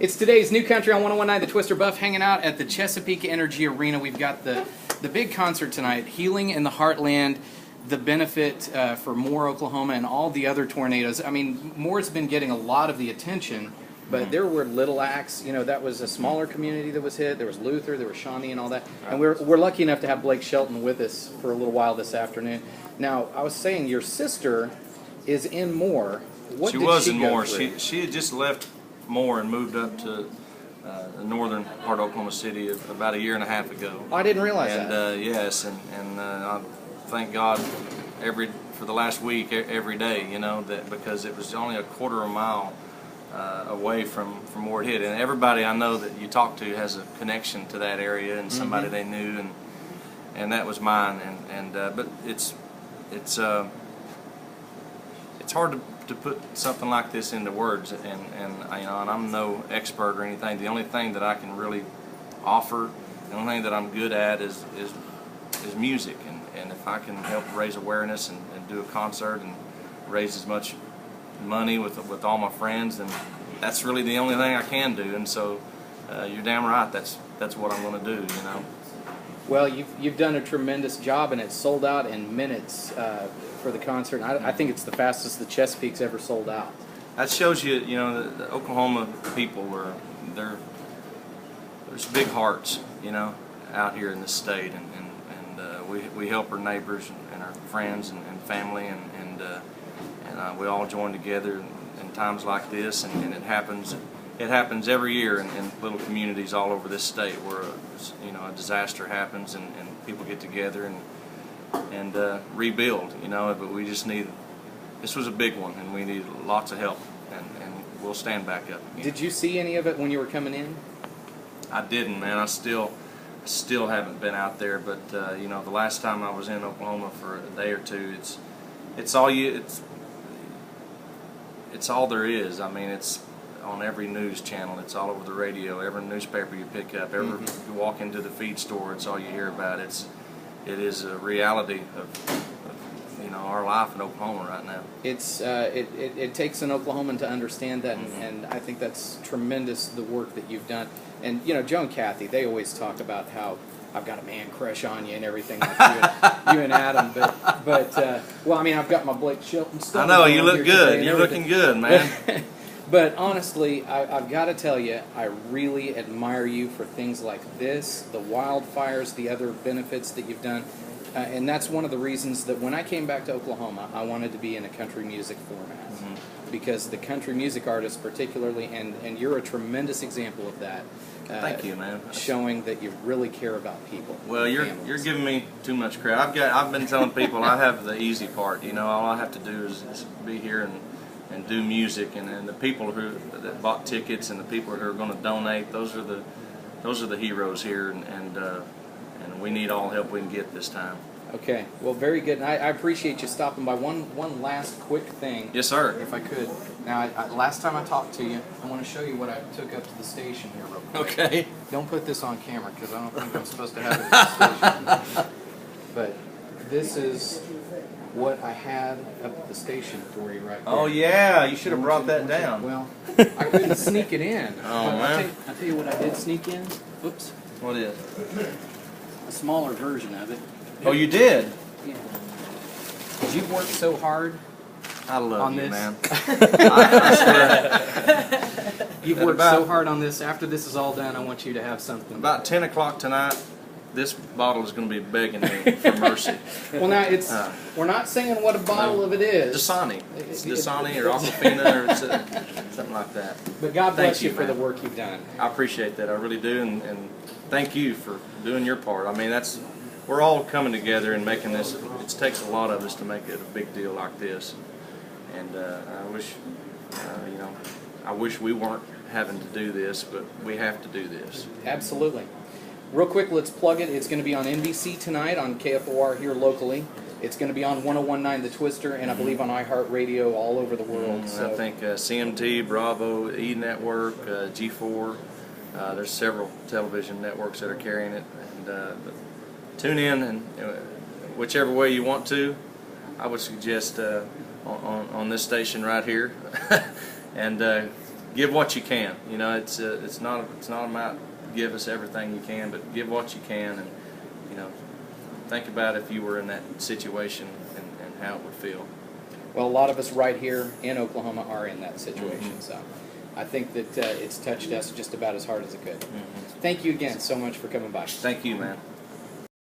It's today's New Country on 101.9 The Twister. Buff hanging out at the Chesapeake Energy Arena. We've got the big concert tonight, Healing in the Heartland, the benefit for Moore, Oklahoma, and all the other tornadoes. I mean, Moore's been getting a lot of the attention, but there were little acts. You know, that was a smaller community that was hit. There was Luther, there was Shawnee and all that. And we're lucky enough to have Blake Shelton with us for a little while this afternoon. Now, I was saying your sister is in Moore. What she did was she in go Moore. through? She had just left Moore and moved up to the northern part of Oklahoma City about a year and a half ago. Oh, I didn't realize that. And yes, and I thank God for the last week every day, you know, that because it was only a quarter of a mile away from where it hit, and everybody I know that you talk to has a connection to that area and somebody they knew, and that was mine. But it's hard to put something like this into words, and you know, and I'm no expert or anything. The only thing that I can really offer, the only thing that I'm good at is music, and if I can help raise awareness and do a concert and raise as much money with all my friends, then that's really the only thing I can do. And so you're damn right, that's what I'm going to do, you know. Well, you've done a tremendous job, and it's sold out in minutes for the concert. I think it's the fastest the Chesapeake's ever sold out. That shows you, you know, the Oklahoma people there's big hearts, you know, out here in this state, and we help our neighbors and our friends and family, and we all join together in times like this, and it happens every year in little communities all over this state where you know, a disaster happens and people get together and rebuild, you know. But we just need, this was a big one, and we need lots of help, and we'll stand back up again. Did you see any of it when you were coming in? I didn't, man. I still haven't been out there, but you know, the last time I was in Oklahoma for a day or two, it's all there is. I mean, it's on every news channel, it's all over the radio, every newspaper you pick up, you walk into the feed store, it's all you hear about. It is a reality of you know, our life in Oklahoma right now. It takes an Oklahoman to understand that, and I think that's tremendous, the work that you've done. And you know, Joe and Kathy, they always talk about how I've got a man crush on you and everything, like you and Adam. But well, I mean, I've got my Blake Shelton stuff. I know, you look good. You're looking good, man. But honestly, I've got to tell you, I really admire you for things like this, the wildfires, the other benefits that you've done. And that's one of the reasons that when I came back to Oklahoma, I wanted to be in a country music format. Because the country music artists particularly, and you're a tremendous example of that. Thank you, man. Showing that you really care about people. Well, you're giving me too much credit. I've been telling people I have the easy part. You know, all I have to do is be here and do music, and the people that bought tickets and the people who are going to donate, those are the heroes here, and we need all help we can get this time. Okay, well, very good. And I appreciate you stopping by. One last quick thing. Yes, sir. If I could. Now, last time I talked to you, I want to show you what I took up to the station here real quick. Okay. Don't put this on camera, because I don't think I'm supposed to have it at the station. But this is what I had up at the station for you right there. Oh, yeah, you should have brought that down. Well, I couldn't sneak it in. Oh, man. I'll tell you what I did sneak in. Oops. What is? A smaller version of it. Oh, you did? Yeah. You've worked so hard. I love on you, this. man. I swear. You've worked so hard on this. After this is all done, I want you to have something. About 10 o'clock tonight, this bottle is going to be begging me for mercy. Well, now, we're not saying what a bottle of it is. Dasani. It's Dasani or Aquafina or something like that. But God bless you for the work you've done. I appreciate that. I really do. And thank you for doing your part. I mean, we're all coming together and making this. It takes a lot of us to make it a big deal like this. And I wish, you know, I wish we weren't having to do this, but we have to do this. Absolutely. Real quick, let's plug it. It's going to be on NBC tonight on KFOR here locally. It's going to be on 101.9 The Twister, and I believe on iHeartRadio all over the world. So. I think CMT, Bravo, E Network, G4. There's several television networks that are carrying it. And but tune in, and whichever way you want to. I would suggest on this station right here, and give what you can. You know, it's not about give us everything you can, but give what you can, and you know, think about if you were in that situation and how it would feel. Well, a lot of us right here in Oklahoma are in that situation, so I think that it's touched us just about as hard as it could. Thank you again so much for coming by. Thank you, man.